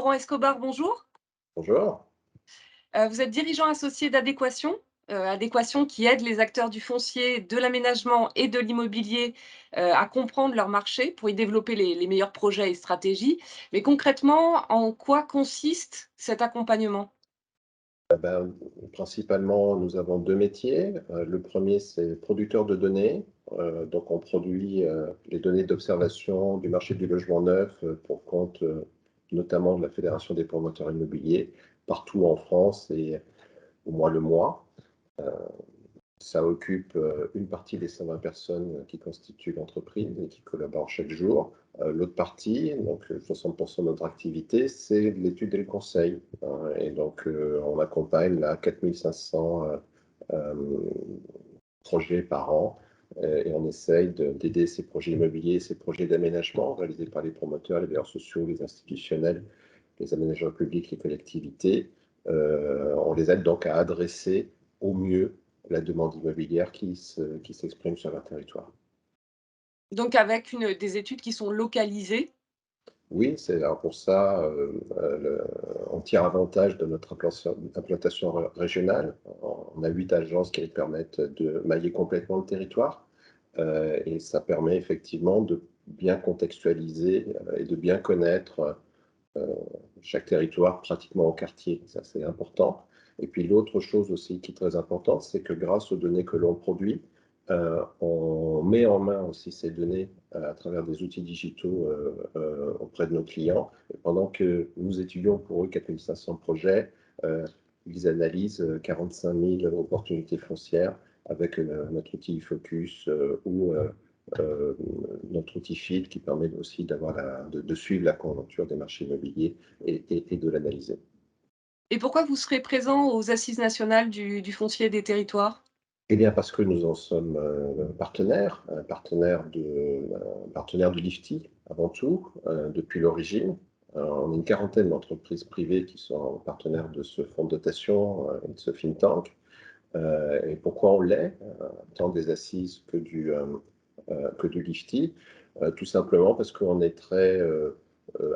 Laurent Escobar, bonjour. Bonjour. Vous êtes dirigeant associé d'Adéquation, Adéquation qui aide les acteurs du foncier, de l'aménagement et de l'immobilier, à comprendre leur marché pour y développer les meilleurs projets et stratégies. Mais concrètement, en quoi consiste cet accompagnement? Principalement, nous avons 2 métiers. Le premier, c'est producteur de données. Donc on produit, les données d'observation du marché du logement neuf, pour compte, notamment de la Fédération des promoteurs immobiliers, partout en France et au moins le mois. Ça occupe une partie des 120 personnes qui constituent l'entreprise et qui collaborent chaque jour. L'autre partie, donc 60% de notre activité, c'est l'étude et le conseil. Et donc, on accompagne là 4500 projets par an et on essaye d'aider ces projets immobiliers, ces projets d'aménagement réalisés par les promoteurs, les bailleurs sociaux, les institutionnels, les aménageurs publics, les collectivités. On les aide donc à adresser au mieux la demande immobilière qui s'exprime sur leur territoire. Donc avec des études qui sont localisées. Oui, c'est alors pour ça, on tire avantage de notre implantation régionale. On a 8 agences qui permettent de mailler complètement le territoire, et ça permet effectivement de bien contextualiser, et de bien connaître chaque territoire pratiquement au quartier. Ça, c'est important. Et puis l'autre chose aussi qui est très importante, c'est que grâce aux données que l'on produit, on met en main aussi ces données à travers des outils digitaux auprès de nos clients. Et pendant que nous étudions pour eux 4500 projets, ils analysent 45 000 opportunités foncières avec notre outil Focus ou notre outil Field qui permet aussi de suivre la conjoncture des marchés immobiliers et de l'analyser. Et pourquoi vous serez présent aux Assises nationales du foncier et des territoires? Eh bien, parce que nous en sommes partenaires, partenaire de l'IFTI avant tout, depuis l'origine. On est une quarantaine d'entreprises privées qui sont partenaires de ce fonds de dotation et de ce think tank. Et pourquoi on l'est, tant des assises que de l'IFTI? Tout simplement parce qu'on est très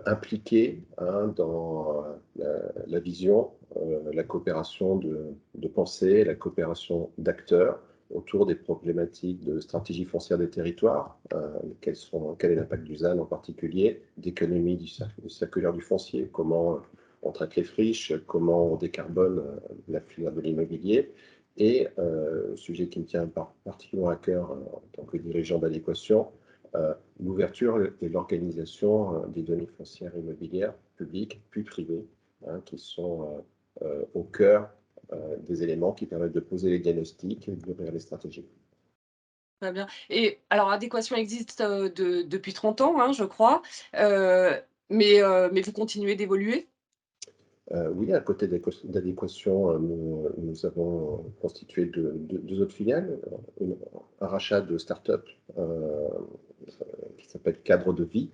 impliqué dans la vision, la coopération de pensée, la coopération d'acteurs autour des problématiques de stratégie foncière des territoires, quel est l'impact du ZAN en particulier, d'économie circulaire du foncier, comment on traite les friches, comment on décarbone la filière de l'immobilier. Et sujet qui me tient particulièrement à cœur en tant que dirigeant d'Adéquation, l'ouverture et l'organisation des données foncières immobilières publiques puis privées, qui sont au cœur des éléments qui permettent de poser les diagnostics et d'ouvrir les stratégies. Très bien. Et alors Adéquation existe, depuis 30 ans, hein, je crois, mais vous continuez d'évoluer? Oui, à côté d'Adéquation, nous avons constitué deux autres filiales, un rachat de start-up qui s'appelle Cadre de Vie,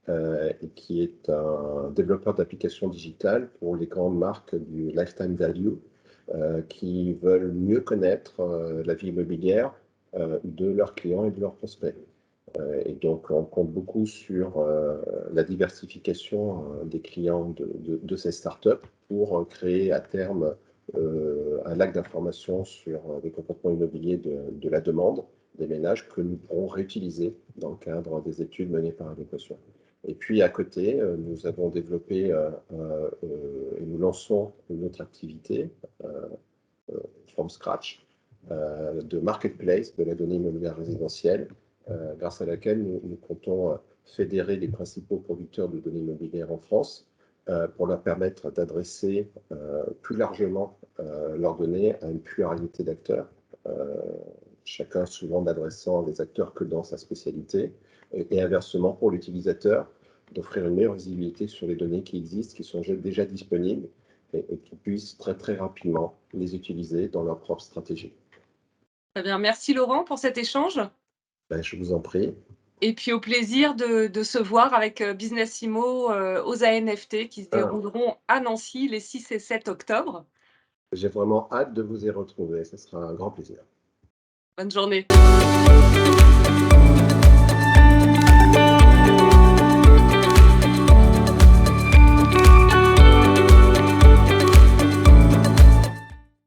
et qui est un développeur d'applications digitales pour les grandes marques du lifetime value, qui veulent mieux connaître la vie immobilière de leurs clients et de leurs prospects. Et donc, on compte beaucoup sur la diversification des clients de ces startups pour créer à terme un lac d'informations sur les comportements immobiliers de la demande des ménages que nous pourrons réutiliser dans le cadre des études menées par Adéquation. Et puis à côté, nous avons développé et nous lançons une autre activité from scratch de marketplace de la donnée immobilière résidentielle, grâce à laquelle nous comptons fédérer les principaux producteurs de données immobilières en France pour leur permettre d'adresser plus largement leurs données à une pluralité d'acteurs, chacun souvent n'adressant les acteurs que dans sa spécialité, et inversement pour l'utilisateur, d'offrir une meilleure visibilité sur les données qui existent, qui sont déjà disponibles, et qui puissent très très rapidement les utiliser dans leur propre stratégie. Très bien. Merci Laurent pour cet échange Je vous en prie. et puis au plaisir de se voir avec, Business Immo, aux ANFT qui se Ah, dérouleront à Nancy les 6 et 7 octobre. j'ai vraiment hâte de vous y retrouver, ce sera un grand plaisir. Bonne journée.